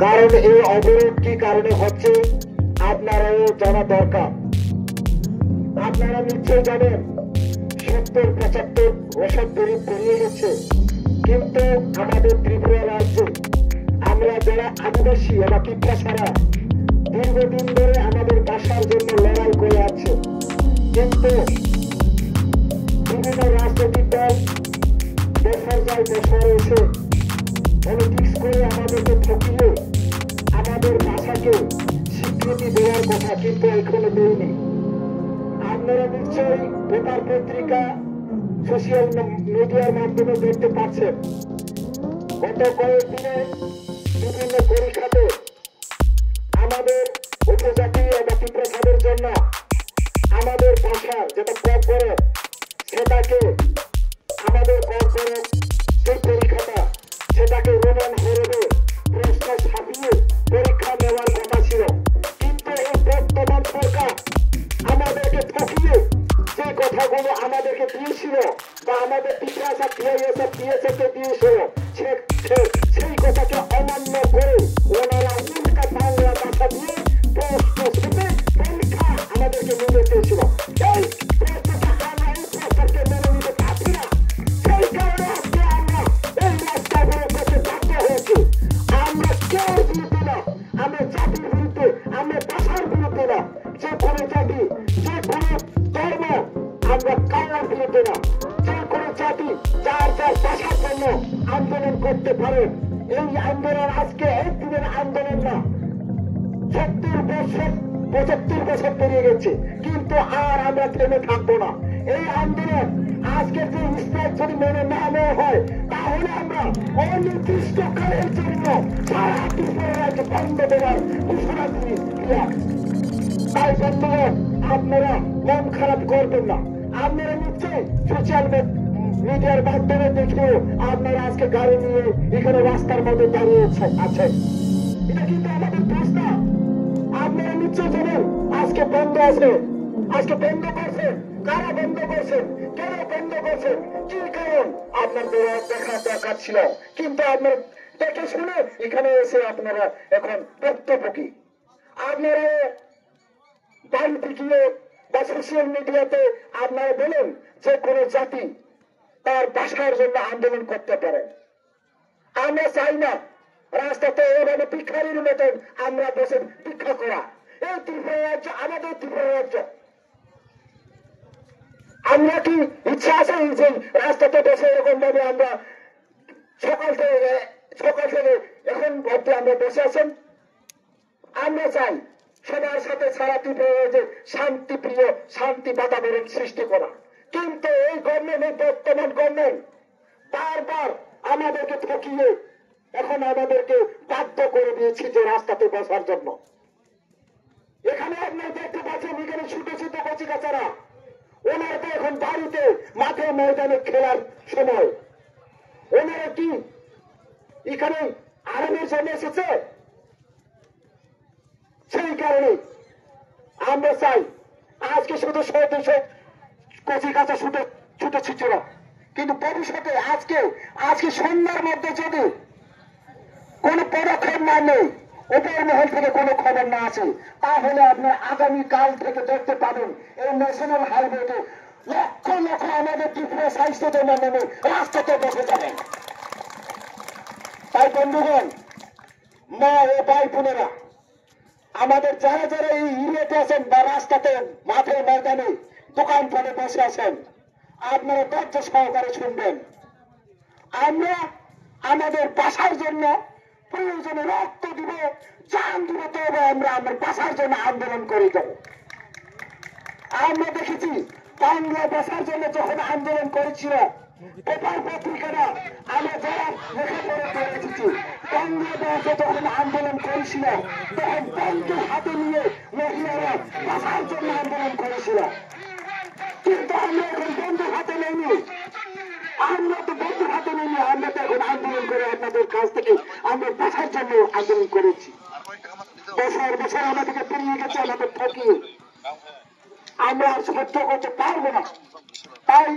কারণ এই অবরোধ কি কারণে হচ্ছে আপনারাও জানা দরকার। আপনারা নিশ্চয়ই জানেন 70-75 ওষুধ বিরোধ করিয়ে গেছে, কিন্তু আমাদের ত্রিপুরা রাজ্যে আমরা যারা আদিবাসী বা টিপ্রাসারা দীর্ঘদিন ধরে আমাদের বাসার জন্য লড়াই করে আছে, কিন্তু বিভিন্ন রাজনৈতিক দল বছর যায় বছর এসে পলিটিক্স করে আমাদেরকে ঠকিয়ে আমাদের ভাষাকে স্বীকৃতি দেওয়ার কথা কিন্তু এখনো দেয়নি। আপনারা নিশ্চয়ই পেপার পত্রিকা সোশ্যাল মিডিয়ার মাধ্যমে দেখতে পাচ্ছেন গত কয়েকদিনে বিভিন্ন পরীক্ষাতে আমাদের উপজাতি এবং টিপ্রাসাদের জন্য আমাদের ভাষার যেটা প্রয়োগ করে সেটাকে আমাদের কর্পোরেট যে পরীক্ষাটা সেটাকে রোমান হরবে প্রশ্ন ছাপিয়ে পরীক্ষা নেওয়ার কথা ছিল, কিন্তু এই বর্তমান সরকার আমাদেরকে ঠকিয়ে যে কথাগুলো আমাদেরকে দিয়েছিল বা আমাদের টিপ্রাসা পিএসএফকে দিয়েছিল সেই কথাকে অমান্য করে ওনারা উল্টা বাংলা ভাষা দিয়ে প্রশ্ন ছুটে পরীক্ষা আমাদেরকে নিতে চেয়েছিল। এই প্রশ্নটা আমরা এই প্রশ্নকে মেনে নিতে পারছি না, সেই কারণে আজকে আমরা এই রাস্তায় করতে বাধ্য হয়েছি। আমরা কেউ বিরুদ্ধে না, আমরা জাতির বিরুদ্ধে, আমরা ভাষার বিরুদ্ধে না, যে কোনো জাতি যে কোনো ধর্ম আমরা কারোর বিরুদ্ধে না। যে কোনো জাতি যার যার ভাষার জন্য আন্দোলন করতে পারে। এই আন্দোলন আজকে একদিনের আন্দোলন না, 70 বছর পেরিয়ে গেছে, কিন্তু আর আমরা থেমে থাকবো না। এই আন্দোলন আজকে যে স্ট্রাইক যদি মেনে না নেওয়া হয় তাহলে আমরা অনির্দিষ্টকালের জন্য সারা ত্রিপুরা রাজ্য বন্ধ দেওয়ার ঘোষণা দিয়ে। তাই বন্ধুগণ, আপনারা মন খারাপ করবেন না। আপনারা নিশ্চয়ই সোশ্যাল মিডিয়ার মাধ্যমে দেখেও আপনারা আজকে গাড়ি নিয়ে এখানে রাস্তার মধ্যে দাঁড়িয়ে আছেন। এটা কিন্তু আমাদের প্রশ্ন। আপনারা নিশ্চয় জানেন আজকে বন্ধ আছে, আজকে বন্ধ করছেন, কারা বন্ধ করছেন, কেন বন্ধ করছেন, কি কারণ আপনাদের দেখা দরকার ছিল, কিন্তু আপনারা দেখে শুনে এখানে এসে আপনারা এখন বক্তব্য কি আপনারা বাড়িতে গিয়ে বা সোশ্যাল মিডিয়াতে আপনারা বলেন যে কোনো জাতি তার ভাষার জন্য আন্দোলন করতে পারে। আমরা চাই না রাস্তাতে এভাবে ভিখারির মতন আমরা বসে ভিক্ষা করা। এই ত্রিপুরা রাজ্য আমাদের ত্রিপুরা রাজ্য। আমরা কি ইচ্ছা আছে যে রাস্তাতে বসে এরকম ভাবে আমরা সকাল থেকে এখন অব্দি আমরা বসে আছেন? আমরা চাই সবার সাথে সারা ত্রিপুরা রাজ্যে শান্তিপ্রিয় শান্তি বাতাবরণ সৃষ্টি করা, কিন্তু এই গভর্নমেন্ট, বর্তমান গভর্নমেন্ট বারবার আমাদেরকে ঠকিয়ে এখন আমাদেরকে বাধ্য করে দিয়েছে যে রাস্তাতে বসার জন্য। এখানে আপনারা দেখতে পাচ্ছেন এখানে ছোট ছোট কচি কাচারা, ওনারা তো এখন বাড়িতে মাঠে ময়দানে খেলার সময়। ওনারা কি এখানে আরামের জন্য এসেছে? সেই কারণে আমরা চাই আজকে শুধু 100-200 কচি কাঁচা ছুটেছিল, কিন্তু ভবিষ্যতে আজকে সন্ধ্যার মধ্যে যদি কোন পদক্ষেপ না নেই, উপর মহল থেকে কোনো খবর না আছে, তাহলে আপনার আগামী কাল থেকে দেখতে পাবেন এই ন্যাশনাল হাইওয়েতে লক্ষ লক্ষ আমাদের ত্রিপুরা স্বাস্থ্যের মাধ্যমে রাস্তাতে বসে যাবেন। তাই বন্ধুগণ, মা ও ভাই বোনেরা, আমাদের যারা যারা এই ইউনিটে আছেন বা রাস্তাতে মাঠে ময়দানে দোকানপাটে বসে আছেন, আপনারা ধৈর্য সহকারে শুনবেন। আমরা আমাদের ভাষার জন্য প্রয়োজনে রক্ত দিব, জান দিব, তবে আমরা আমার ভাষার জন্য আন্দোলন করে যাব। আমরা দেখেছি বাংলা ভাষার জন্য যখন আন্দোলন করেছিল পেপার পত্রিকারা, আমরা যারা লেখাপড়া করে এসেছি, বাংলা ভাষা যখন আন্দোলন করেছিল তখন বন্ধু হাতে নিয়ে মহিলারা ভাষার জন্য আন্দোলন করেছিল, কিন্তু আমরা এখন বন্ধু হাতে নেইনি। আমরা তো বন্ধু হাতে নেইনি, আমরা তো এখন আন্দোলন করে আপনাদের কাছ থেকে আমরা ভাষার জন্য আন্দোলন করেছি। বছর বছর আমাদেরকে পেরিয়ে গেছে, আমাদের ঠকিয়ে আমরা আর সহ্য করতে পারবো না। তাই